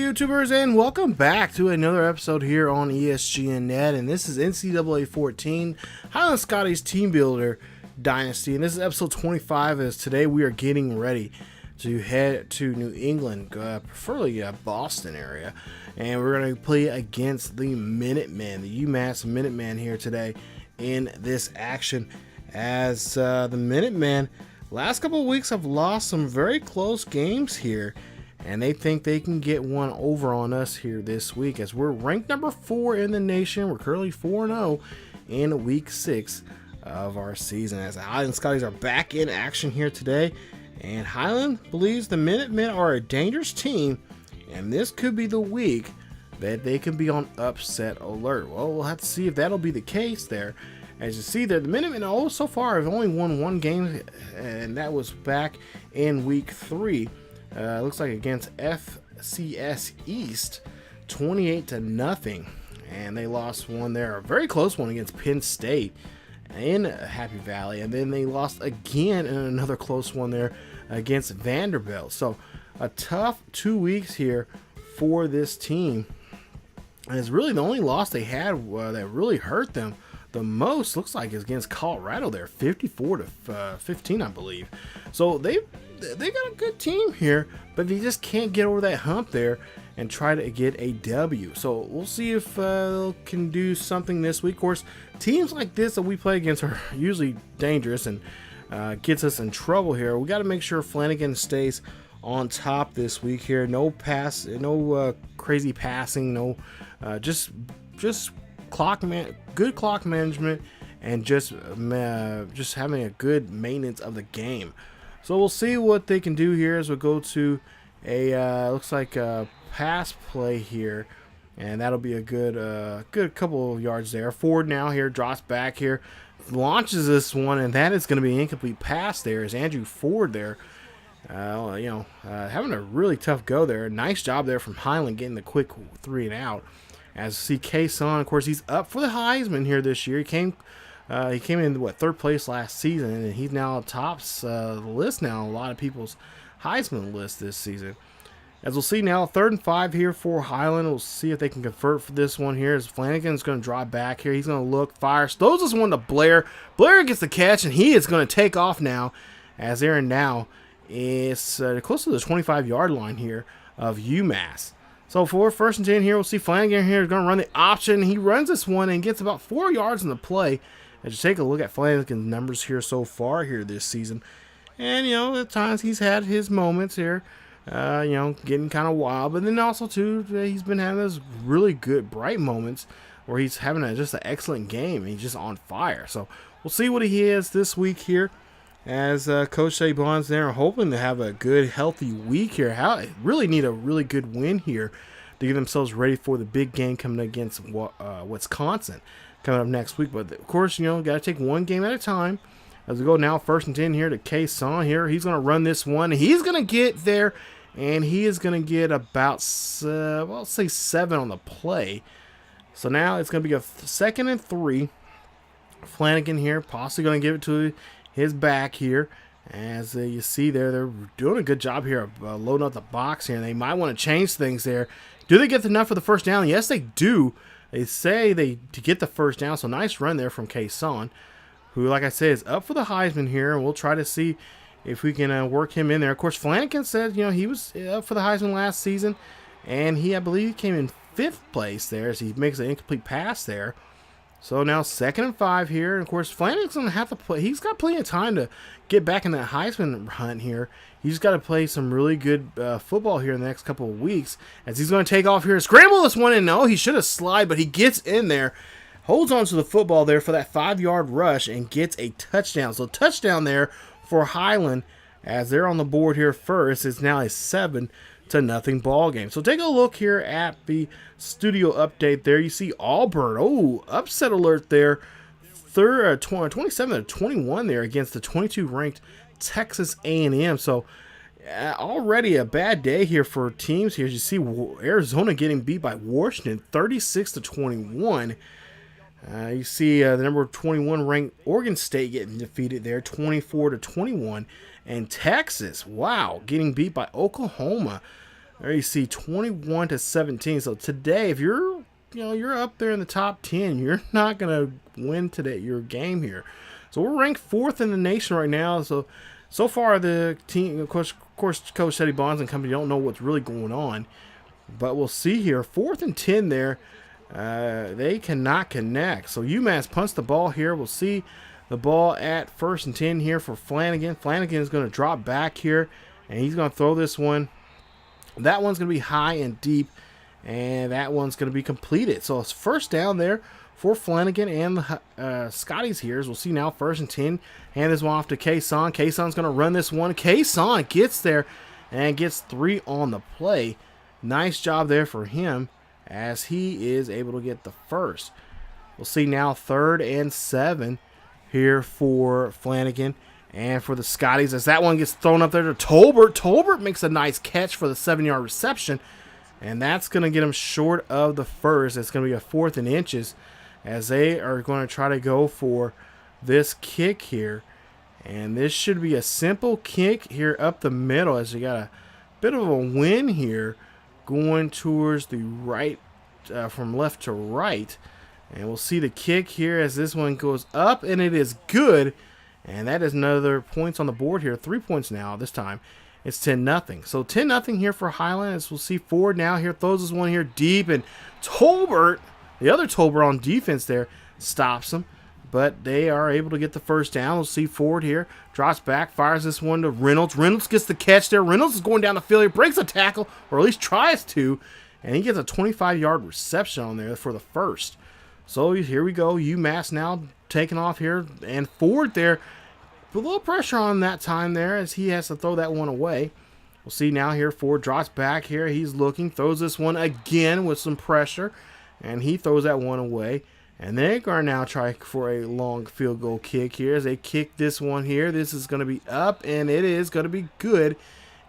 YouTubers, and welcome back to another episode here on ESGNet, and this is NCAA 14 Highland Scotties Team Builder Dynasty, and this is episode 25. As today we are getting ready to head to New England, preferably Boston area, and we're going to play against the Minutemen, the UMass Minutemen here today in this action. As the Minutemen last couple of weeks have lost some very close games here, and they think they can get one over on us here this week, as we're ranked number 4 in the nation. We're currently 4-0 in week 6 of our season, as the Highland Scotties are back in action here today. And Highland believes the Minutemen are a dangerous team, and this could be the week that they can be on upset alert. Well, we'll have to see if that'll be the case there. As you see there, the Minutemen so far have only won one game, and that was back in week 3. Looks like against FCS East, 28-0, and they lost one there, a very close one against Penn State in Happy Valley, and then they lost again in another close one there against Vanderbilt. So a tough 2 weeks here for this team, and it's really the only loss they had that really hurt them the most, looks like, is against Colorado there, 54-15, I believe. So they got a good team here, but they just can't get over that hump there and try to get a W. So we'll see if they can do something this week. Of course, teams like this that we play against are usually dangerous and gets us in trouble here. We got to make sure Flanagan stays on top this week here. No crazy passing, no just good clock management, and just having a good maintenance of the game. So we'll see what they can do here as we go to a looks like a pass play here, and that'll be a good couple of yards there. Ford now here drops back here, launches this one, and that is going to be an incomplete pass there. As Andrew Ford there, having a really tough go there. Nice job there from Highland getting the quick 3 and out. As you see Cason, of course, he's up for the Heisman here this year. He came in third place last season, and he's now tops the list now. A lot of people's Heisman list this season. As we'll see now, 3rd and 5 here for Highland. We'll see if they can convert for this one here. As Flanagan's going to drive back here, he's going to look, fires, throws this one to Blair. Blair gets the catch, and he is going to take off now. As Aaron now is close to the 25-yard line here of UMass. So for 1st and 10 here, we'll see Flanagan here is going to run the option. He runs this one and gets about 4 yards in the play. As you take a look at Flanagan's numbers here so far here this season, and at times he's had his moments here, getting kind of wild, but then also too he's been having those really good bright moments where he's having just an excellent game. He's just on fire. So we'll see what he is this week here. As Coach Bonds there, hoping to have a good, healthy week here. Really need a really good win here to get themselves ready for the big game coming against Wisconsin coming up next week. But of course, got to take one game at a time. As we go now, 1st and 10 here to Cason here. He's going to run this one. He's going to get there, and he is going to get about, let's say 7 on the play. So now it's going to be a 2nd and 3. Flanagan here, possibly going to give it to his back here. As you see there, they're doing a good job here of loading up the box here. And they might want to change things there. Do they get enough for the first down? Yes, they do. They say to get the first down. So nice run there from Cason, who, like I said, is up for the Heisman here. And we'll try to see if we can work him in there. Of course, Flanagan said, he was up for the Heisman last season. And I believe he came in 5th place there as he makes an incomplete pass there. So now 2nd and 5 here. And of course, Flanagan's going to have to play. He's got plenty of time to get back in that Heisman hunt here. He's got to play some really good football here in the next couple of weeks. As he's going to take off here and scramble this one. And no, he should have slid, but he gets in there. Holds on to the football there for that 5-yard rush and gets a touchdown. So touchdown there for Highland as they're on the board here first. It's now a 7-0 ball game. So take a look here at the studio update there. You see Auburn. Oh, upset alert there. 27-21 there against the 22-ranked Texas A&M. So already a bad day here for teams here. As you see Arizona getting beat by Washington 36-21. You see the number 21 ranked Oregon State getting defeated there 24-21. And Texas, wow, getting beat by Oklahoma There you see 21-17. So today, if you're up there in the top 10, you're not gonna win today your game here. So we're ranked 4th in the nation right now. So far the team, of course, Coach Teddy Bonds and company don't know what's really going on, but we'll see here. 4th and 10 there. They cannot connect. So UMass punts the ball here. We'll see the ball at 1st and 10 here for Flanagan. Flanagan is going to drop back here, and he's going to throw this one. That one's going to be high and deep, and that one's going to be completed. So it's 1st down there for Flanagan and the Scotties here. As we'll see now, 1st and 10. Hand this one off to Cason. Cason's going to run this one. Cason gets there and gets 3 on the play. Nice job there for him, as he is able to get the first. We'll see now 3rd and 7 here for Flanagan and for the Scotties, as that one gets thrown up there to Tolbert. Tolbert makes a nice catch for the 7-yard reception, and that's going to get him short of the first. It's going to be a 4th and inches, as they are going to try to go for this kick here. And this should be a simple kick here up the middle, as you got a bit of a win here going towards the right, from left to right. And we'll see the kick here as this one goes up, and it is good. And that is another points on the board here. 3 points now this time. It's 10-0. So 10-0 here for Highland, as we'll see Ford now here throws this one here deep, and Tolbert, the other Tolbert on defense there, stops him. But they are able to get the 1st down. We'll see Ford here drops back, fires this one to Reynolds. Reynolds gets the catch there. Reynolds is going down the field. He breaks a tackle, or at least tries to, and he gets a 25-yard reception on there for the first. So here we go. UMass now taking off here, and Ford there, a little pressure on that time there, as he has to throw that one away. We'll see now here, Ford drops back here. He's looking, throws this one again with some pressure, and he throws that one away. And they're going to now try for a long field goal kick here as they kick this one here. This is going to be up, and it is going to be good.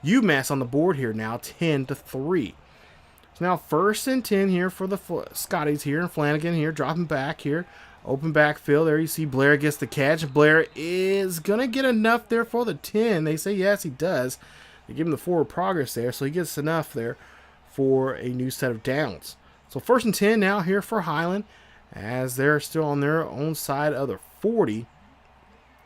UMass on the board here now, 10-3. So now 1st and 10 here for the Scotties here, and Flanagan here dropping back here. Open backfield. There you see Blair gets the catch. Blair is going to get enough there for the 10. They say yes, he does. They give him the forward progress there, so he gets enough there for a new set of downs. So 1st and 10 now here for Highland, as they're still on their own side of the 40.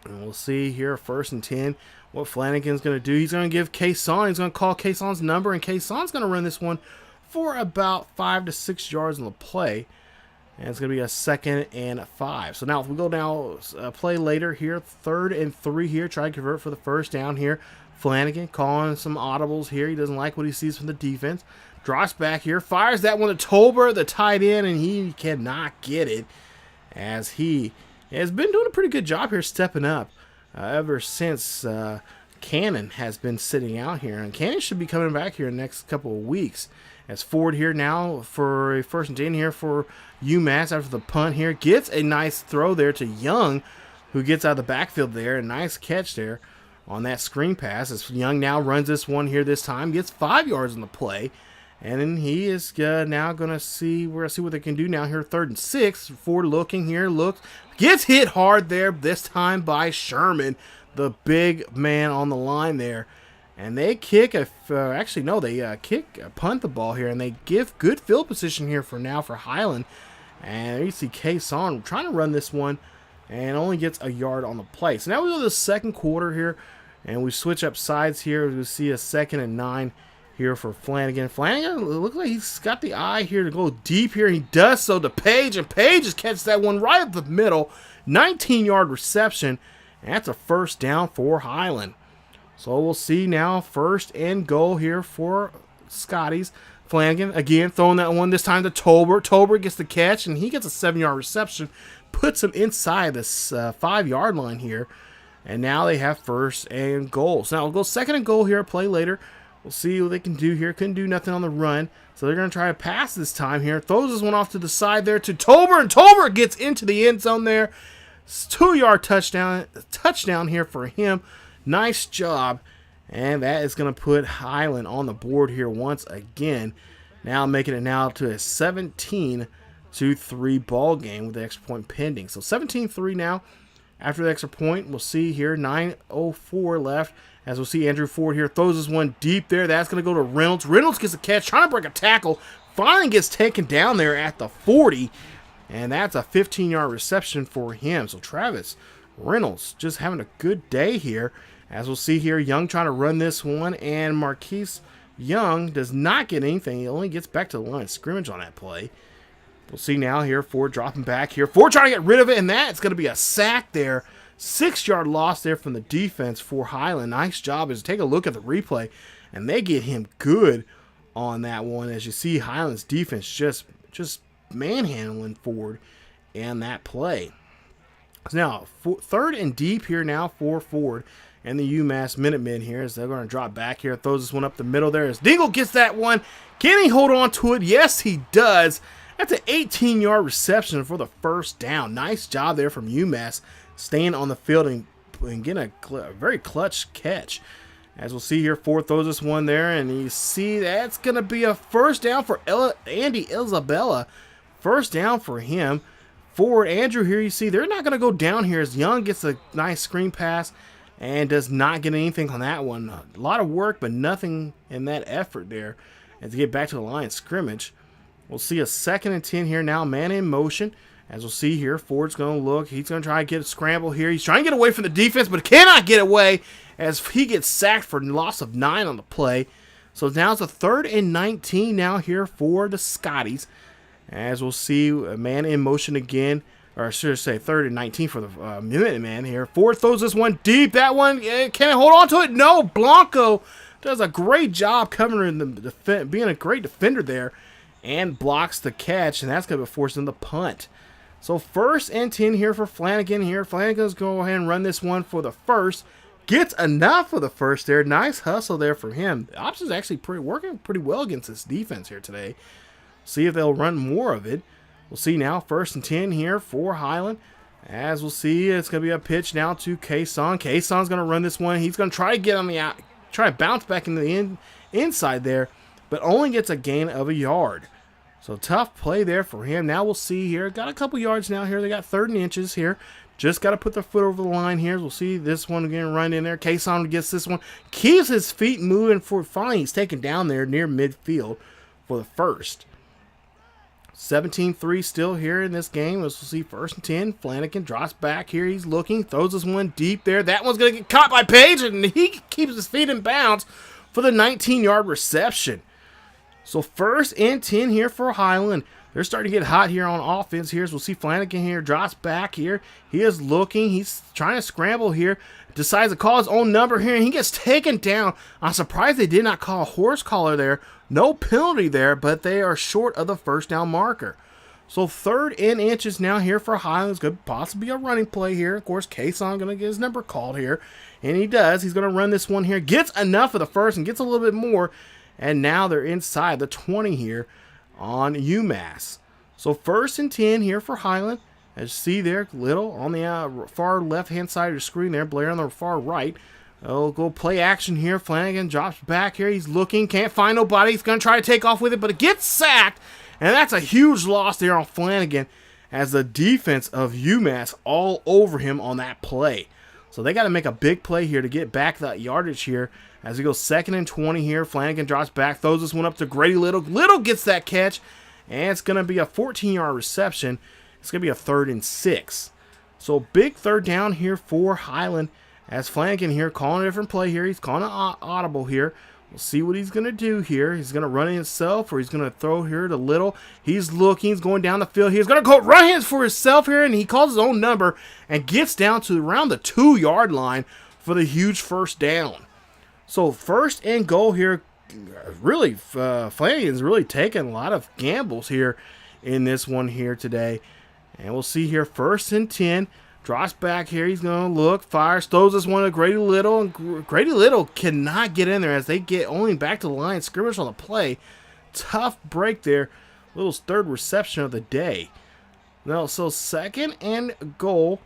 And we'll see here, 1st and 10, what Flanagan's going to do. He's going to give Cason, he's going to call Cason's number, and Cason's going to run this one for about 5 to 6 yards on the play. And it's going to be a 2nd and 5. So now if we go down, play later here, 3rd and 3 here, try to convert for the 1st down here. Flanagan calling some audibles here. He doesn't like what he sees from the defense. Drops back here, fires that one to Tolbert, the tight end, and he cannot get it, as he has been doing a pretty good job here stepping up ever since Cannon has been sitting out here. And Cannon should be coming back here in the next couple of weeks. As Ford here now for a 1st and 10 here for UMass after the punt here. Gets a nice throw there to Young, who gets out of the backfield there. A nice catch there on that screen pass, as Young now runs this one here this time. Gets 5 yards on the play. And then he is now going to see, we're going to see what they can do now here. 3rd and 6. Ford looking here, looks, gets hit hard there, this time by Sherman, the big man on the line there. And they kick they punt the ball here, and they give good field position here for Highland. And there you see Cason trying to run this one, and only gets a yard on the play. So now we go to the 2nd quarter here, and we switch up sides here. We see a 2nd and 9 here for Flanagan. Flanagan looks like he's got the eye here to go deep here. He does so to Page, and Page just catches that one right up the middle. 19-yard reception, and that's a 1st down for Highland. So we'll see now 1st and goal here for Scotties. Flanagan again throwing that one this time to Tolbert. Tolbert gets the catch, and he gets a 7-yard reception, puts him inside this 5-yard line here. And now they have 1st and goal. So now we'll go 2nd and goal here, play later. We'll see what they can do here. Couldn't do nothing on the run. So they're going to try to pass this time here. Throws this one off to the side there to Tolbert. And Tolbert gets into the end zone there. It's 2-yard touchdown here for him. Nice job. And that is going to put Highland on the board here once again. Now making it now to a 17-3 ball game with the extra point pending. So 17-3 now. After the extra point, we'll see here 9:04 left As we'll see, Andrew Ford here throws this one deep there. That's going to go to Reynolds. Reynolds gets a catch, trying to break a tackle. Finally gets taken down there at the 40. And that's a 15-yard reception for him. So Travis Reynolds just having a good day here. As we'll see here, Young trying to run this one. And Marquise Young does not get anything. He only gets back to the line of scrimmage on that play. We'll see now here, Ford dropping back here. Ford trying to get rid of it, and that's going to be a sack there. 6-yard loss there from the defense for Highland. Nice job. As take a look at the replay, and they get him good on that one. As you see, Highland's defense just manhandling Ford in that play. So now, third and deep here now for Ford and the UMass Minutemen here, as they're going to drop back here. Throws this one up the middle there as Dingle gets that one. Can he hold on to it? Yes, he does. That's an 18-yard reception for the first down. Nice job there from UMass, staying on the field and getting a very clutch catch. As we'll see here, Ford throws this one there, and you see that's going to be a first down for Andy Isabella. First down for him. Ford, Andrew here, you see they're not going to go down here as Young gets a nice screen pass and does not get anything on that one. A lot of work, but nothing in that effort there. And to get back to the line of scrimmage, we'll see a 2nd and 10 here now, man in motion. As we'll see here, Ford's going to look. He's going to try to get a scramble here. He's trying to get away from the defense, but cannot get away as he gets sacked for loss of 9 on the play. So now it's a 3rd and 19 now here for the Scotties. As we'll see, a man in motion again. Or I should say 3rd and 19 for the Minutemen here. Ford throws this one deep. That one, can he hold on to it? No. Blanco does a great job covering the being a great defender there. And blocks the catch, and that's going to force him to punt. So 1st and 10 here for Flanagan here. Flanagan's going to go ahead and run this one for the first. Gets enough for the first there. Nice hustle there from him. The option's actually working pretty well against this defense here today. See if they'll run more of it. We'll see now 1st and 10 here for Highland. As we'll see, it's going to be a pitch now to Cason. Cason's going to run this one. He's going to try to get on the out, try to bounce back into the inside there, but only gets a gain of a yard. So tough play there for him. Now we'll see here. Got a couple yards now here. They got 3rd and inches here. Just got to put their foot over the line here. We'll see this one again run in there. Cason gets this one. Keeps his feet moving for finally. He's taken down there near midfield for the first. 17-3 still here in this game. As we'll see 1st and 10. Flanagan drops back here. He's looking. Throws this one deep there. That one's going to get caught by Page, and he keeps his feet in bounds for the 19-yard reception. So 1st and 10 here for Highland. They're starting to get hot here on offense here. As we'll see Flanagan here drops back here. He is looking. He's trying to scramble here. Decides to call his own number here, and he gets taken down. I'm surprised they did not call a horse collar there. No penalty there, but they are short of the first down marker. So 3rd and inches now here for Highlands. Could possibly be a running play here. Of course, Cason going to get his number called here, and he does. He's going to run this one here. Gets enough of the first and gets a little bit more. And now they're inside the 20 here on UMass. So 1st and 10 here for Highland. As you see there, Little on the far left-hand side of the screen there. Blair on the far right. Oh, go play action here. Flanagan drops back here. He's looking. Can't find nobody. He's going to try to take off with it, but it gets sacked. And that's a huge loss there on Flanagan as the defense of UMass all over him on that play. So they got to make a big play here to get back that yardage here. As he goes 2nd and 20 here, Flanagan drops back, throws this one up to Grady Little. Little gets that catch, and it's going to be a 14-yard reception. It's going to be a 3rd and 6. So big 3rd down here for Highland as Flanagan here calling a different play here. He's calling an audible here. We'll see what he's going to do here. He's going to run it himself, or he's going to throw here to Little. He's looking. He's going down the field. He's going to go run hands for himself here, and he calls his own number and gets down to around the 2-yard line for the huge first down. So 1st and goal here. Really, Flanagan's really taking a lot of gambles here in this one here today. And we'll see here 1st and 10. Drops back here. He's going to look. Fires. Throws this one to Grady Little. And Grady Little cannot get in there as they get only back to the line. Scrimmage on the play. Tough break there. Little's 3rd reception of the day. Now, so 2nd and goal.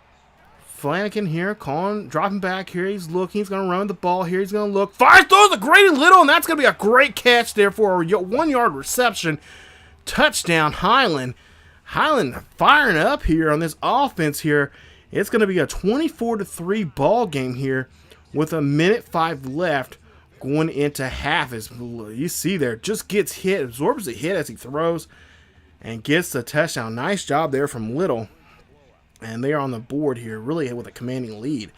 Flanagan here, dropping back here. He's looking. He's going to run the ball here. He's going to look. Fires, throws a Grady Little, and that's going to be a great catch there for a 1-yard reception. Touchdown, Highland. Highland firing up here on this offense here. It's going to be a 24-3 ball game here with a minute 5 left going into half. As you see there, just gets hit, absorbs the hit as he throws, and gets the touchdown. Nice job there from Little. And they are on the board here, really with a commanding lead.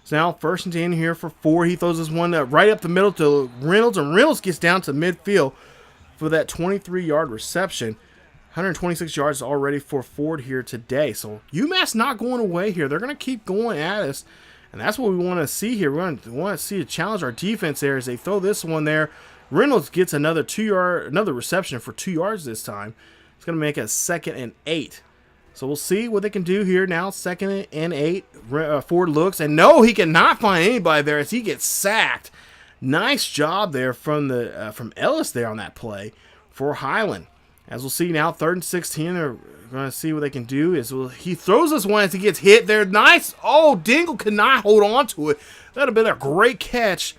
So now 1st and 10 here for 4. He throws this one right up the middle to Reynolds, and Reynolds gets down to midfield for that 23-yard reception. 126 yards already for Ford here today. So UMass not going away here. They're going to keep going at us, and that's what we want to see here. We want to see a challenge our defense there as they throw this one there. Reynolds gets another reception for 2 yards this time. It's going to make it 2nd and 8. So we'll see what they can do here now. 2nd and 8. Ford looks, and no, he cannot find anybody there as he gets sacked. Nice job there from Ellis there on that play for Highland. As we'll see now, 3rd and 16. They're going to see what they can do. He throws this one as he gets hit there. Nice. Oh, Dingle could not hold on to it. That would have been a great catch.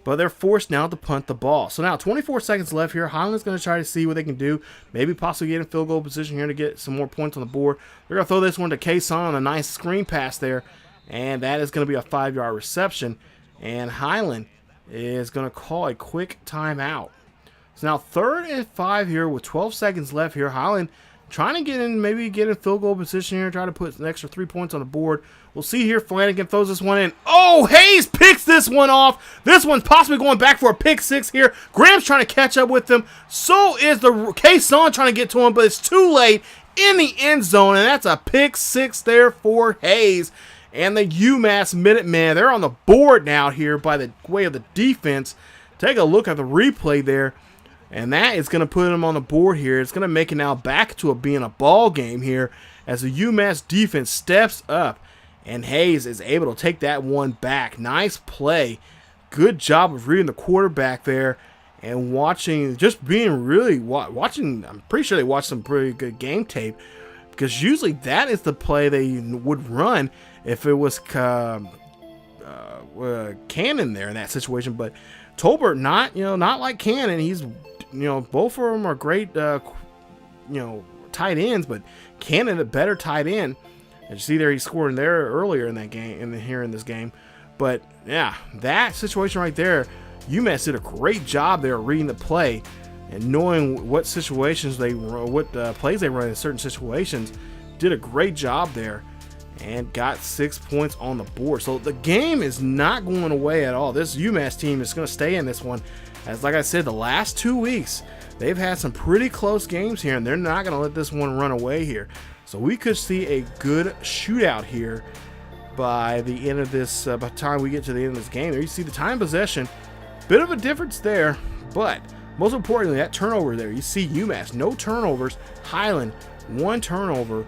But they're forced now to punt the ball. So now 24 seconds left here. Highland's going to try to see what they can do. Maybe possibly get in field goal position here to get some more points on the board. They're going to throw this one to Cason. A nice screen pass there. And that is going to be a 5-yard reception. And Highland is going to call a quick timeout. So now 3rd and 5 here with 12 seconds left here. Highland trying to maybe get in field goal position here, try to put an extra 3 points on the board. We'll see here. Flanagan throws this one in. Oh, Hayes picks this one off. This one's possibly going back for a pick 6 here. Graham's trying to catch up with him. So is the Cason trying to get to him, but it's too late in the end zone, and that's a pick 6 there for Hayes. And the UMass Minutemen, they're on the board now here by the way of the defense. Take a look at the replay there. And that is going to put them on the board here. It's going to make it now back to being a ball game here as the UMass defense steps up. And Hayes is able to take that one back. Nice play. Good job of reading the quarterback there and watching, just being really watching. I'm pretty sure they watched some pretty good game tape, because usually that is the play they would run if it was Cannon there in that situation. But Tolbert not like Cannon. He's both of them are great tight ends, but Cannon a better tight end. And you see there, he's scoring there earlier in that game, in this game. But yeah, that situation right there, UMass did a great job there reading the play and knowing what situations plays they run in certain situations. Did a great job there and got 6 points on the board. So the game is not going away at all. This UMass team is going to stay in this one. As like I said, the last 2 weeks, they've had some pretty close games here, and they're not going to let this one run away here. So we could see a good shootout here by the end of this, by the time we get to the end of this game. There you see the time possession, bit of a difference there, but most importantly, that turnover there. You see UMass, no turnovers. Highland, 1 turnover.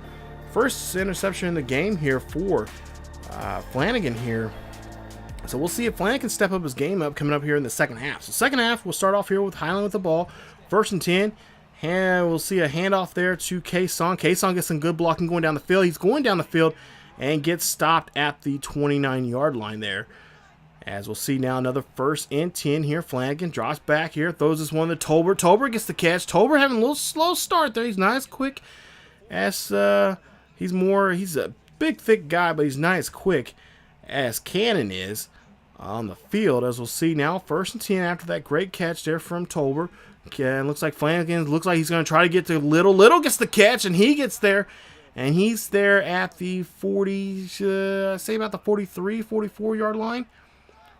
First interception in the game here for Flanagan here. So we'll see if Flanagan can step up his game up coming up here in the second half. So second half, we'll start off here with Highland with the ball. 1st and 10. And we'll see a handoff there to Cason. Cason gets some good blocking going down the field. He's going down the field and gets stopped at the 29-yard line there. As we'll see now, another 1st and 10 here. Flanagan drops back here, throws this one to Tolbert. Tolbert gets the catch. Tolbert having a little slow start there. He's nice, quick. As he's a big, thick guy, but he's nice, quick, as Cannon is on the field. As we'll see now, 1st and 10 after that great catch there from Tolbert. Okay, looks like Flanagan looks like he's going to try to get to Little. Little gets the catch, and he gets there. And he's there at the 40, say about the 43, 44-yard line.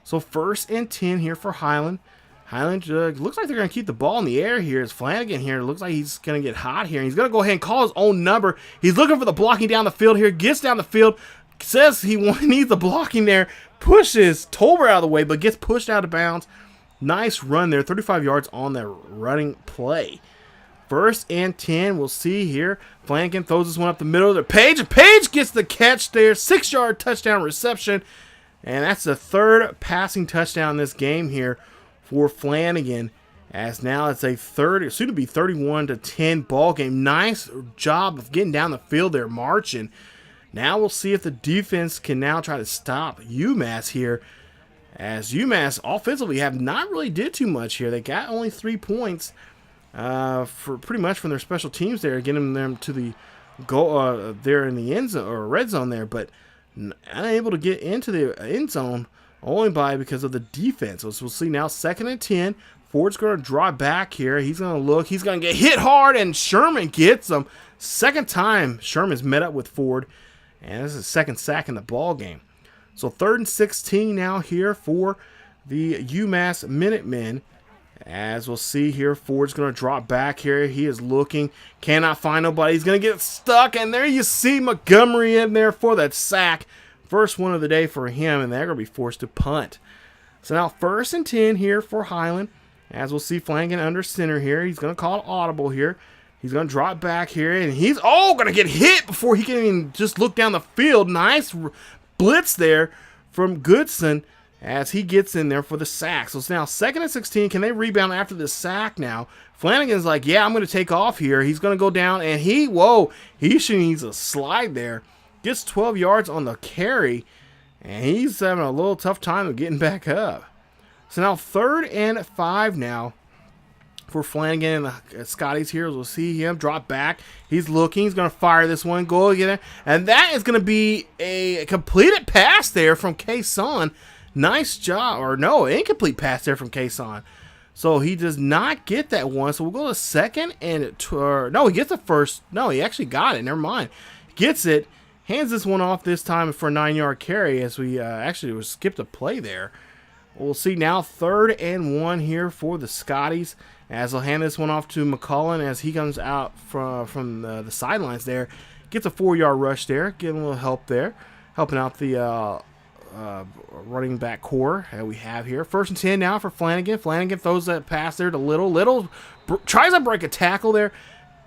So 1st and 10 here for Highland. Highland looks like they're going to keep the ball in the air here. As Flanagan here looks like he's going to get hot here. He's going to go ahead and call his own number. He's looking for the blocking down the field here. Gets down the field. Says he needs the blocking there. Pushes Tolbert out of the way, but gets pushed out of bounds. Nice run there. 35 yards on that running play. 1st and 10. We'll see here. Flanagan throws this one up the middle to Page. And Page gets the catch there. 6-yard touchdown reception. And that's the 3rd passing touchdown in this game here for Flanagan. As now it's a soon to be 31-10 ball game. Nice job of getting down the field there, marching. Now we'll see if the defense can now try to stop UMass here. As UMass offensively have not really did too much here. They got only 3 points for pretty much from their special teams there, getting them to the goal there in the end zone or red zone there, but unable to get into the end zone only by because of the defense. So we'll see now 2nd and 10. Ford's going to draw back here. He's going to look. He's going to get hit hard, and Sherman gets him. Second time Sherman's met up with Ford, and this is his second sack in the ball game. So 3rd and 16 now here for the UMass Minutemen. As we'll see here, Ford's going to drop back here. He is looking, cannot find nobody. He's going to get stuck, and there you see Montgomery in there for that sack. First one of the day for him, and they're going to be forced to punt. So now 1st and 10 here for Highland. As we'll see Flanagan under center here. He's going to call it audible here. He's going to drop back here, and he's going to get hit before he can even just look down the field. Nice blitz there from Goodson as he gets in there for the sack. So it's now 2nd and 16. Can they rebound after this sack now? Flanagan's like, yeah, I'm going to take off here. He's going to go down, and he needs a slide there. Gets 12 yards on the carry, and he's having a little tough time of getting back up. So now 3rd and 5 now for Flanagan and the Scotties here. We'll see him drop back. He's looking. He's going to fire this one. Go again. And that is going to be a completed pass there from Cason. Nice job. Or no, incomplete pass there from Cason. So he does not get that one. So we'll go to 2nd and no, he gets the first. No, he actually got it. Never mind. Gets it. Hands this one off this time for a 9-yard carry as we actually skipped a play there. We'll see now 3rd and 1 here for the Scotties as they'll hand this one off to McCullen as he comes out from the sidelines there. Gets a 4-yard rush there, getting a little help there, helping out the running back core that we have here. 1st and 10 now for Flanagan. Flanagan throws that pass there to Little. Little tries to break a tackle there,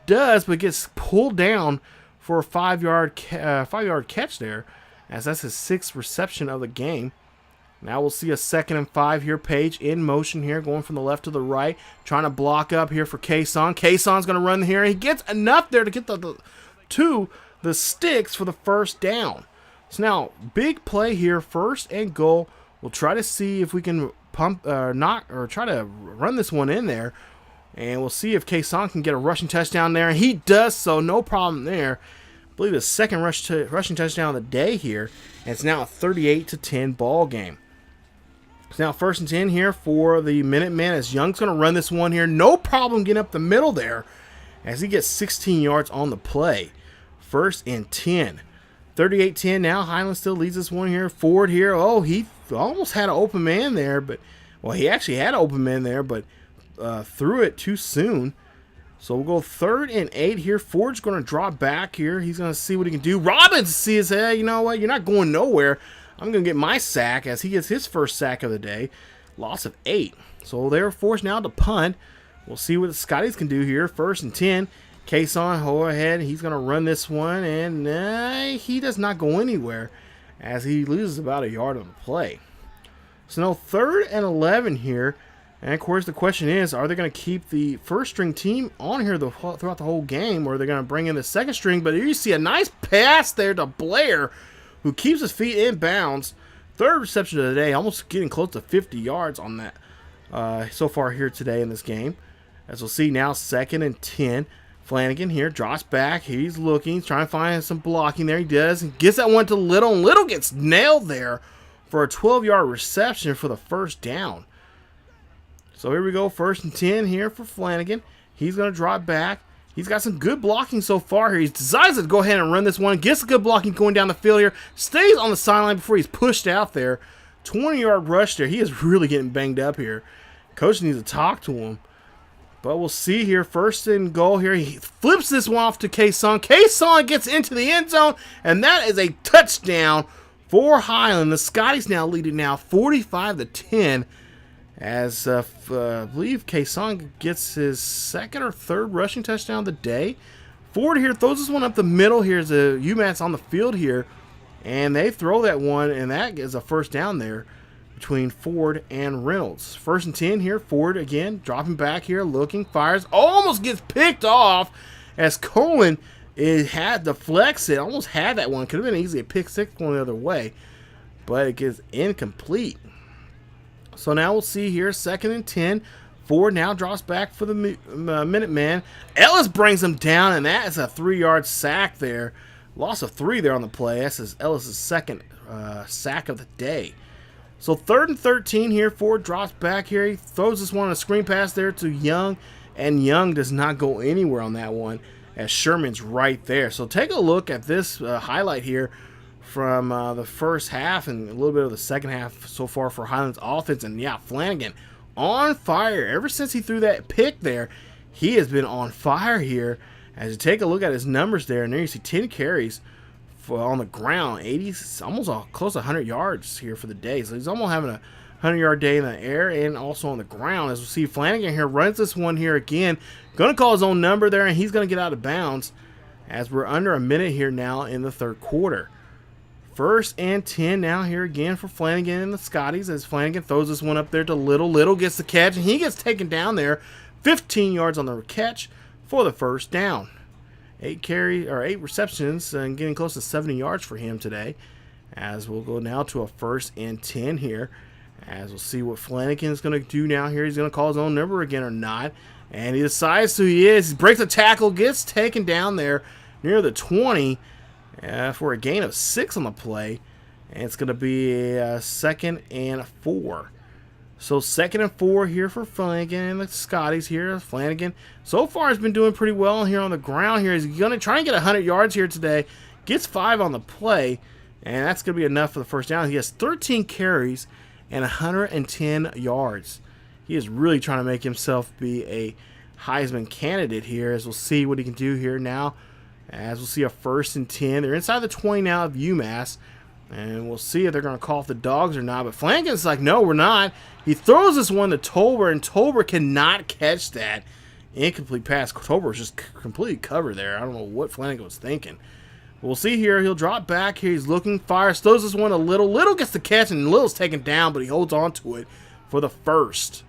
does, but gets pulled down for a 5-yard catch there as that's his 6th reception of the game. Now we'll see a 2nd and 5 here. Page in motion here, going from the left to the right, trying to block up here for Cason. Cason's going to run here. He gets enough there to get the sticks for the first down. So now, big play here, 1st and goal. We'll try to see if we can try to run this one in there. And we'll see if Cason can get a rushing touchdown there. And he does so, no problem there. I believe the 2nd rushing touchdown of the day here. And it's now a 38-10 ball game. So now 1st and 10 here for the Minutemen as Young's going to run this one here. No problem getting up the middle there as he gets 16 yards on the play. 1st and 10. 38-10 now. Highland still leads this one here. Ford here. Oh, he almost had an open man there. He actually had an open man there, but threw it too soon. So we'll go 3rd and 8 here. Ford's going to drop back here. He's going to see what he can do. Robbins sees, hey, you know what? You're not going nowhere. I'm going to get my sack as he gets his first sack of the day. Loss of 8. So they're forced now to punt. We'll see what the Scotties can do here. 1st and 10. Cason, go ahead. He's going to run this one, and he does not go anywhere as he loses about a yard on the play. So now 3rd and 11 here. And, of course, the question is, are they going to keep the first-string team on here throughout the whole game, or are they going to bring in the second string? But here you see a nice pass there to Blair, who keeps his feet in bounds. 3rd reception of the day, almost getting close to 50 yards on that so far here today in this game. As we'll see now, 2nd and 10. Flanagan here drops back. He's looking. He's trying to find some blocking there. He does. And gets that one to Little, and Little gets nailed there for a 12-yard reception for the first down. So here we go, 1st and 10 here for Flanagan. He's going to drop back. He's got some good blocking so far here. He decides to go ahead and run this one. Gets a good blocking going down the field here. Stays on the sideline before he's pushed out there. 20-yard rush there. He is really getting banged up here. Coach needs to talk to him. But we'll see here. 1st and goal here. He flips this one off to Cason. Cason gets into the end zone, and that is a touchdown for Highland. The Scotties now leading 45-10. As I believe Cason gets his 2nd or 3rd rushing touchdown of the day. Ford here throws this one up the middle. Here's a UMass on the field here. And they throw that one, and that is a first down there between Ford and Reynolds. 1st and 10 here. Ford again dropping back here, looking, fires. Almost gets picked off as Cohen had to flex it. Almost had that one. Could have been easily a pick 6 going the other way. But it gets incomplete. So now we'll see here, 2nd and 10. Ford now drops back for the Minuteman. Ellis brings him down, and that is a 3-yard sack there. Loss of 3 there on the play. That's Ellis' 2nd sack of the day. So 3rd and 13 here. Ford drops back here. He throws this one on a screen pass there to Young, and Young does not go anywhere on that one as Sherman's right there. So take a look at this highlight here from the first half and a little bit of the second half so far for Highland's offense. And yeah, Flanagan on fire. Ever since he threw that pick there, he has been on fire here. As you take a look at his numbers there, and there you see 10 carries on the ground, 80, almost close to 100 yards here for the day. So he's almost having a 100-yard day in the air and also on the ground. As we see Flanagan here runs this one here again. Going to call his own number there, and he's going to get out of bounds as we're under a minute here now in the 3rd quarter. 1st and 10 now here again for Flanagan and the Scotties as Flanagan throws this one up there to Little. Little gets the catch, and he gets taken down there. 15 yards on the catch for the 1st down. 8 receptions and getting close to 70 yards for him today. As we'll go now to a 1st and 10 here. As we'll see what Flanagan is going to do now here. He's going to call his own number again or not. And he decides who he is. He breaks a tackle, gets taken down there near the 20 for a gain of 6 on the play. And it's going to be a 2nd and 4. So 2nd and 4 here for Flanagan and the Scotties here. Flanagan so far has been doing pretty well here on the ground here. He's going to try and get 100 yards here today. Gets 5 on the play. And that's going to be enough for the 1st down. He has 13 carries and 110 yards. He is really trying to make himself be a Heisman candidate here, as we'll see what he can do here now. As we'll see a 1st and 10. They're inside the 20 now of UMass. And we'll see if they're going to call off the dogs or not. But Flanagan's like, no, we're not. He throws this one to Tolbert, and Tolbert cannot catch that. Incomplete pass. Tolbert was just completely covered there. I don't know what Flanagan was thinking. We'll see here. He'll drop back here. He's looking, fires, throws this one to Little. Little gets the catch, and Little's taken down, but he holds on to it for the 1st.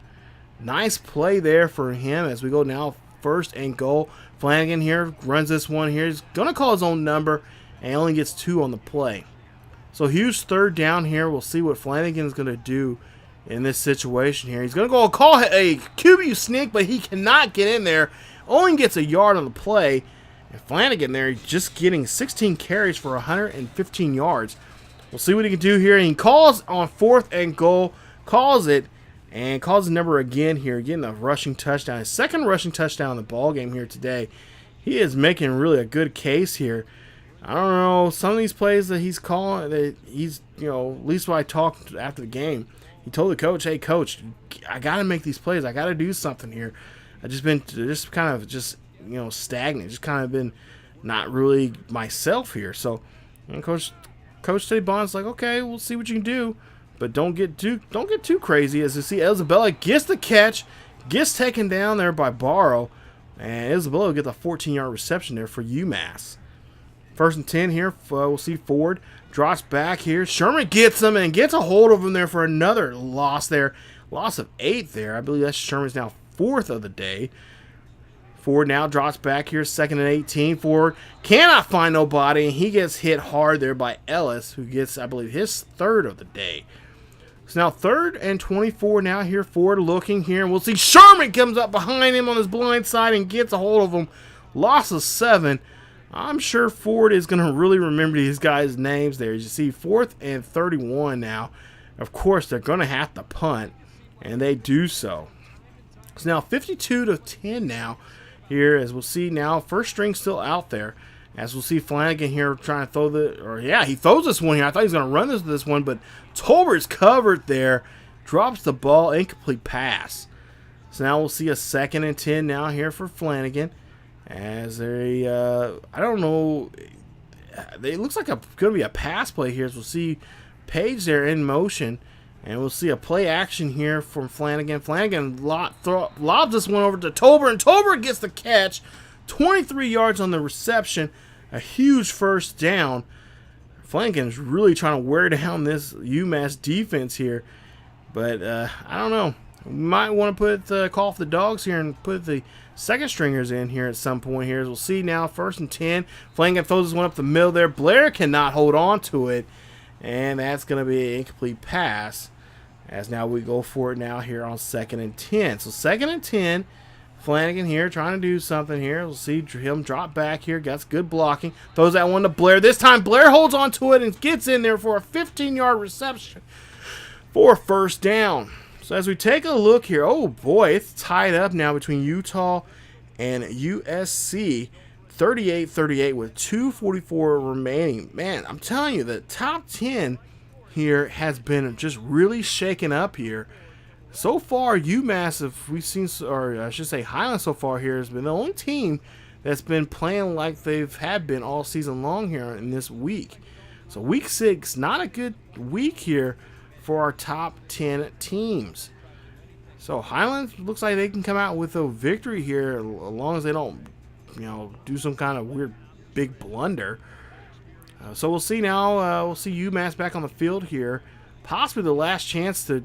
Nice play there for him as we go now 1st and goal. Flanagan here runs this one here. He's going to call his own number and only gets 2 on the play. So huge 3rd down here. We'll see what Flanagan's going to do in this situation here. He's going to go call a QB sneak, but he cannot get in there. Only gets a yard on the play. And Flanagan there just getting 16 carries for 115 yards. We'll see what he can do here. And he calls on 4th and goal. Calls it. And calls the number again here. Getting a rushing touchdown. His 2nd rushing touchdown in the ball game here today. He is making really a good case here. I don't know, some of these plays that he's calling, that he's, at least when I talked after the game, he told the coach, hey, coach, I got to make these plays. I got to do something here. I've just been stagnant. Just kind of been not really myself here. So, Coach Teddy Bonds like, okay, we'll see what you can do. But don't get too crazy. As you see, Isabella gets the catch, gets taken down there by Barrow. And Isabella will get the 14-yard reception there for UMass. 1st and 10 here. We'll see Ford drops back here. Sherman gets him and gets a hold of him there for another loss there. Loss of 8 there. I believe that's Sherman's now 4th of the day. Ford now drops back here. 2nd and 18. Ford cannot find nobody, and he gets hit hard there by Ellis, who gets, I believe, his 3rd of the day. So now 3rd and 24 now here. Ford looking here, and we'll see Sherman comes up behind him on his blind side and gets a hold of him. Loss of 7. I'm sure Ford is going to really remember these guys' names there. As you see, 4th and 31 now. Of course, they're going to have to punt, and they do so. So now 52-10 now here, as we'll see now. 1st string still out there. As we'll see Flanagan here trying to throw he throws this one here. I thought he was going to run this one, but Tolbert's covered there. Drops the ball, incomplete pass. So now we'll see a 2nd and 10 now here for Flanagan. As I don't know, it looks like going to be a pass play here. So we'll see Page there in motion, and we'll see a play action here from Flanagan. Flanagan lobs this one over to Tolbert, and Tolbert gets the catch. 23 yards on the reception, a huge 1st down. Flanagan's really trying to wear down this UMass defense here, but I don't know. We might want to call off the dogs here and put the 2nd stringers in here at some point here. As we'll see now, 1st and 10. Flanagan throws this one up the middle there. Blair cannot hold on to it, and that's going to be an incomplete pass. As now we go for it now here on 2nd and 10. So 2nd and 10. Flanagan here trying to do something here. We'll see him drop back here. Got good blocking. Throws that one to Blair. This time Blair holds on to it and gets in there for a 15-yard reception for first down. So as we take a look here, oh boy, it's tied up now between Utah and USC. 38-38 with 2:44 remaining. Man, I'm telling you, the top 10 here has been just really shaken up here. So far, UMass, if we've seen, or I should say Highland so far here, has been the only team that's been playing like they've had been all season long here in this week. So week 6, not a good week here for our top 10 teams. So Highland looks like they can come out with a victory here as long as they don't, do some kind of weird big blunder. So we'll see now. We'll see UMass back on the field here. Possibly the last chance to,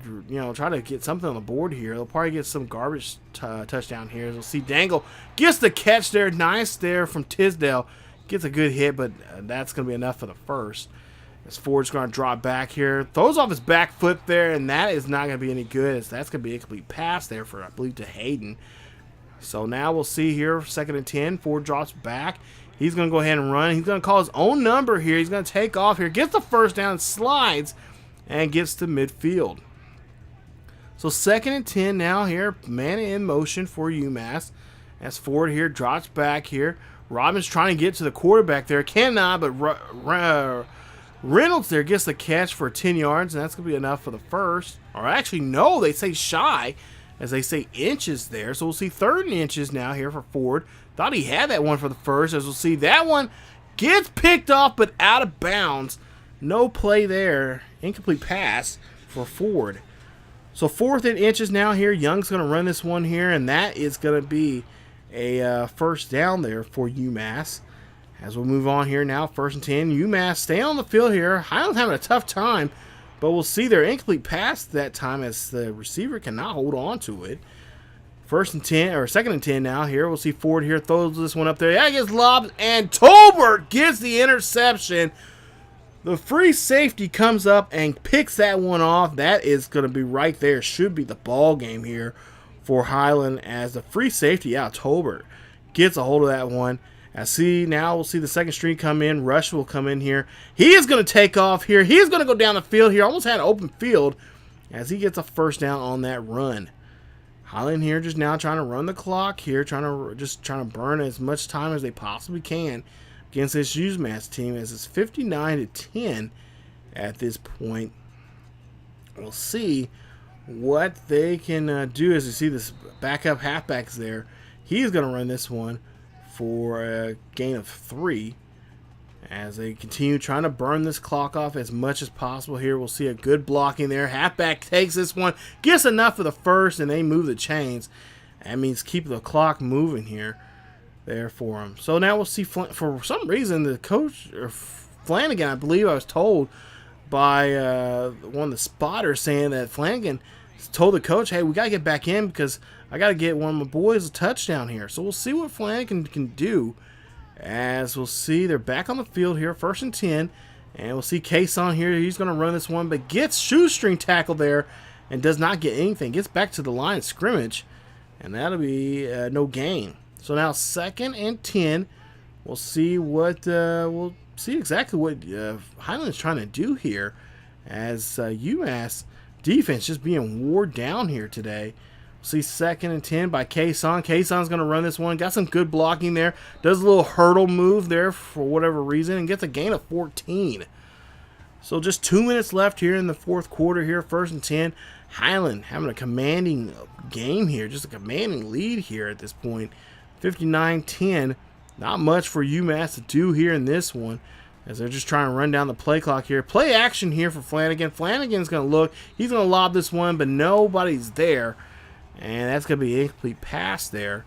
try to get something on the board here. They'll probably get some garbage touchdown here. We'll see Dangle gets the catch there. Nice there from Tisdale. Gets a good hit, but that's going to be enough for the first. As Ford's going to drop back here. Throws off his back foot there, and that is not going to be any good. As that's going to be a complete pass there for, I believe, to Hayden. So now we'll see here, 2nd and 10. Ford drops back. He's going to go ahead and run. He's going to call his own number here. He's going to take off here. Gets the first down, slides, and gets to midfield. So 2nd and 10 now here. Man in motion for UMass. As Ford here drops back here. Robbins trying to get to the quarterback there. Cannot, but Reynolds there gets the catch for 10 yards, and that's going to be enough for the first. Or actually, no, they say shy, as they say inches there. So we'll see 3rd and inches now here for Ford. Thought he had that one for the first, as we'll see that one gets picked off, but out of bounds. No play there. Incomplete pass for Ford. So 4th and inches now here. Young's going to run this one here, and that is going to be a first down there for UMass. As we'll move on here now, 1st and 10. UMass stay on the field here. Highland's having a tough time, but we'll see their incomplete pass that time as the receiver cannot hold on to it. 1st and 10, or 2nd and 10 now here. We'll see Ford here throws this one up there. Yeah, gets lobbed, and Tolbert gets the interception. The free safety comes up and picks that one off. That is going to be right there. Should be the ball game here for Highland, as the free safety, Tolbert, gets a hold of that one. Now we'll see the 2nd string come in. Rush will come in here. He is going to take off here. He is going to go down the field here. Almost had an open field as he gets a first down on that run. Highland here just now trying to run the clock here, trying to burn as much time as they possibly can against this UMass team, as it's 59-10 at this point. We'll see what they can do. As you see this backup halfbacks there, he's going to run this one for a gain of 3 as they continue trying to burn this clock off as much as possible here. We'll see a good blocking there. Halfback takes this one, gets enough for the first, and they move the chains. That means keep the clock moving here there for them. So now we'll see, for some reason, the coach, or Flanagan, I believe I was told by one of the spotters, saying that Flanagan told the coach, hey, we got to get back in because I got to get one of my boys a touchdown here. So we'll see what Flanagan can do. As we'll see, they're back on the field here, 1st and 10. And we'll see Cason here. He's going to run this one, but gets shoestring tackle there and does not get anything. Gets back to the line of scrimmage, and that'll be no gain. So now 2nd and 10. We'll see exactly what Highland's trying to do here, as UMass defense just being wore down here today. See 2nd and 10 by Cason. Cason's going to run this one. Got some good blocking there. Does a little hurdle move there for whatever reason and gets a gain of 14. So just 2 minutes left here in the 4th quarter here. 1st and 10. Highland having a commanding game here. Just a commanding lead here at this point. 59-10. Not much for UMass to do here in this one, as they're just trying to run down the play clock here. Play action here for Flanagan. Flanagan's going to look. He's going to lob this one, but nobody's there. And that's going to be an incomplete pass there.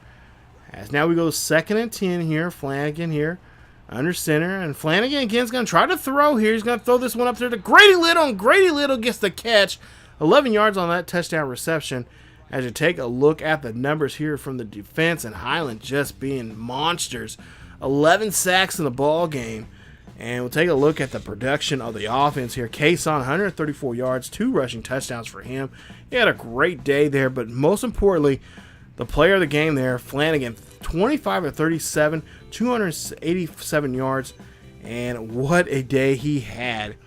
As now we go 2nd and 10 here. Flanagan here under center. And Flanagan again is going to try to throw here. He's going to throw this one up there to Grady Little. And Grady Little gets the catch. 11 yards on that touchdown reception. As you take a look at the numbers here from the defense, and Highland just being monsters. 11 sacks in the ball game. And we'll take a look at the production of the offense here. Cason, 134 yards, 2 rushing touchdowns for him. He had a great day there, but most importantly, the player of the game there, Flanagan, 25 of 37, 287 yards, and what a day he had.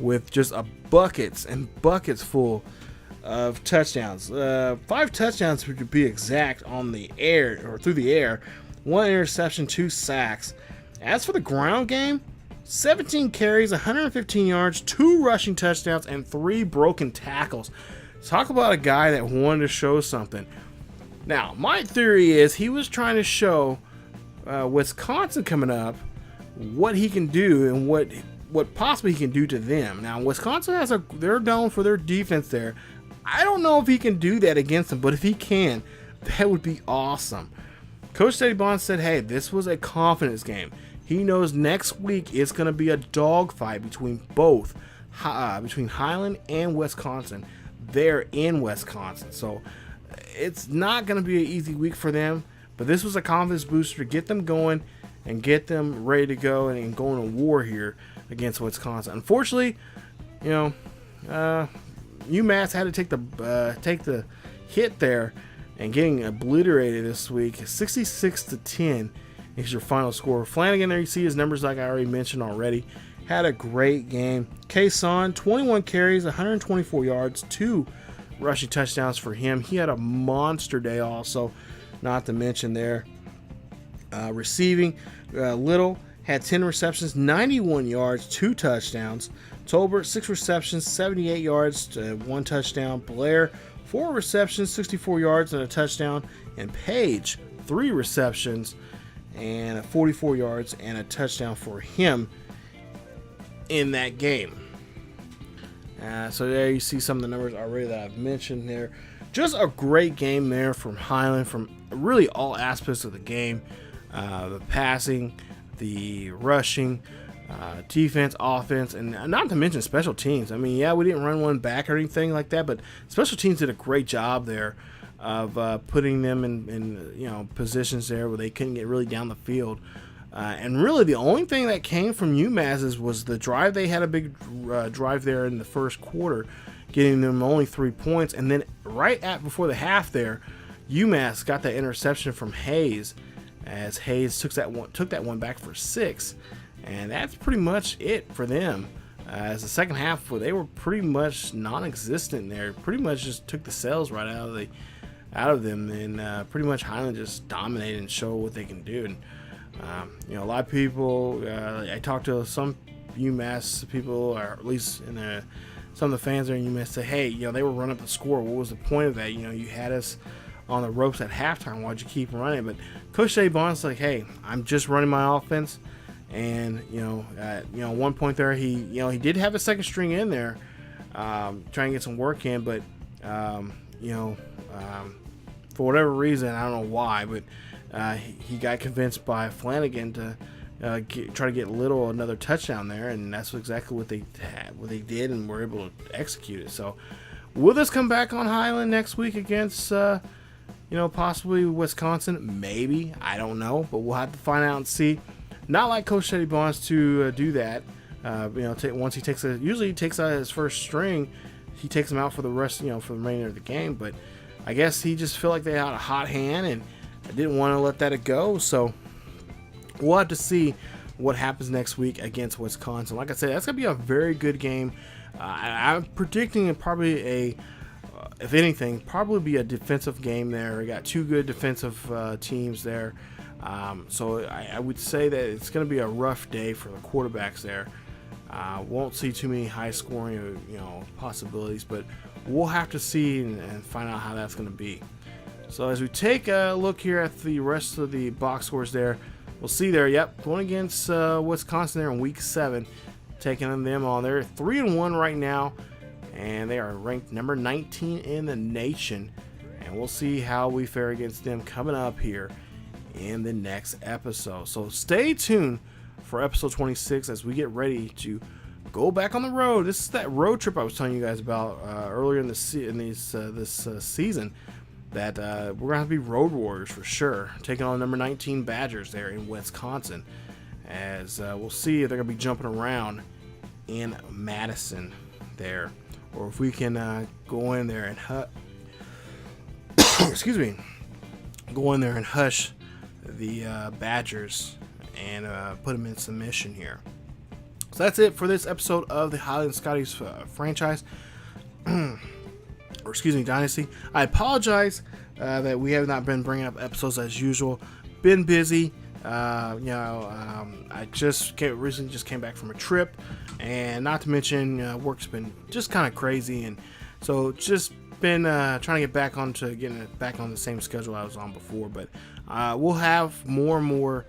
with just buckets and buckets full of touchdowns. 5 touchdowns to be exact on the air or through the air. 1 interception, 2 sacks. As for the ground game, 17 carries, 115 yards, 2 rushing touchdowns, and 3 broken tackles. Talk about a guy that wanted to show something. Now, my theory is he was trying to show Wisconsin coming up what he can do and what possibly he can do to them. Now, Wisconsin they're known for their defense there. I don't know if he can do that against them, but if he can, that would be awesome. Coach Teddy Bonds said, hey, this was a confidence game. He knows next week it's going to be a dogfight between between Highland and Wisconsin. They're in Wisconsin, so it's not going to be an easy week for them. But this was a confidence booster to get them going and get them ready to go and go into war here against Wisconsin. Unfortunately, UMass had to take the hit there and getting obliterated this week. 66-10 is your final score. Flanagan, there you see his numbers like I already mentioned already. Had a great game. Cason, 21 carries, 124 yards, 2 rushing touchdowns for him. He had a monster day also, not to mention there. Receiving, Little had 10 receptions, 91 yards, 2 touchdowns. Tolbert, 6 receptions, 78 yards, 1 touchdown. Blair, 4 receptions, 64 yards, and a touchdown. And Page, 3 receptions and 44 yards and a touchdown for him in that game. So there you see some of the numbers already that I've mentioned there. Just a great game there from Highland, from really all aspects of the game. The passing, the rushing, defense, offense, and not to mention special teams. I mean, yeah, we didn't run one back or anything like that, but special teams did a great job there of putting them in positions there where they couldn't get really down the field. And really the only thing that came from UMass was the drive. They had a big drive there in the first quarter, getting them only 3 points. And then before the half there, UMass got that interception from Hayes, as Hayes took that one back for 6. And that's pretty much it for them. As the second half, they were pretty much non-existent there. Pretty much just took the sails right out of them, and pretty much Highland just dominated and showed what they can do. And a lot of people, I talked to some UMass people, or at least some of the fans there in UMass, say, hey, they were running up the score. What was the point of that? You had us on the ropes at halftime. Why'd you keep running? But Coach Teddy Bonds like, hey, I'm just running my offense. And at one point there, he did have a second string in there, trying to get some work in, but for whatever reason, I don't know why, but he got convinced by Flanagan to try to get Little another touchdown there, and that's exactly what they did, and were able to execute it. So, will this come back on Highland next week against possibly Wisconsin? Maybe, I don't know, but we'll have to find out and see. Not like Coach Teddy Bonds to do that. Once he takes out his first string, he takes them out for the rest, for the remainder of the game. But I guess he just felt like they had a hot hand and didn't want to let that go. So we'll have to see what happens next week against Wisconsin. Like I said, that's gonna be a very good game. I'm predicting it probably if anything, probably be a defensive game there. We got 2 good defensive teams there. So I would say that it's going to be a rough day for the quarterbacks there. Won't see too many high scoring, possibilities, but we'll have to see and find out how that's going to be. So as we take a look here at the rest of the box scores there, we'll see there. Yep, going against Wisconsin there in week 7, taking them on. They're 3-1 right now, and they are ranked number 19 in the nation. And we'll see how we fare against them coming up here in the next episode. So stay tuned for episode 26 as we get ready to go back on the road. This is that road trip I was telling you guys about earlier in this season, that we're gonna have to be road warriors for sure, taking on number 19 Badgers there in Wisconsin, as we'll see if they're gonna be jumping around in Madison there, or if we can go in there and go in there and hush the Badgers and put them in submission here. So that's it for this episode of the Highland Scotties franchise, or excuse me, Dynasty. I apologize that we have not been bringing up episodes as usual. Been busy. I recently just came back from a trip, and not to mention work's been just kind of crazy, and so just been trying to get back getting it back on the same schedule I was on before. But we'll have more and more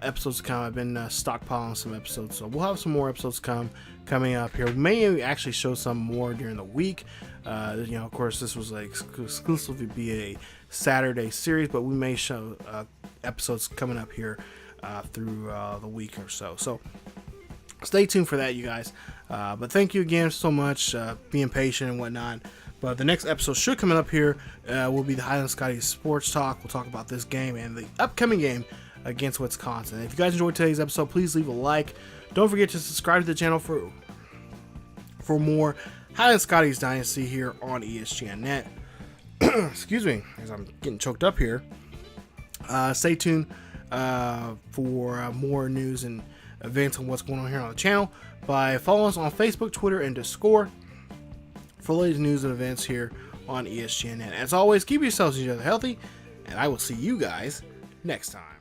episodes to come. I've been stockpiling some episodes, so we'll have some more episodes coming up here. We may actually show some more during the week. Of course, this was exclusively be a Saturday series, but we may show episodes coming up here through the week or so. So stay tuned for that, you guys. But thank you again so much, being patient and whatnot. But the next episode should come up here will be the Highland Scottie Sports Talk. We'll talk about this game and the upcoming game against Wisconsin. If you guys enjoyed today's episode, please leave a like. Don't forget to subscribe to the channel for more Highland Scotties Dynasty here on ESGNet. Excuse me, as I'm getting choked up here. Stay tuned for more news and events on what's going on here on the channel by following us on Facebook, Twitter, and Discord for latest news and events here on ESGNet. As always, keep yourselves and each other healthy, and I will see you guys next time.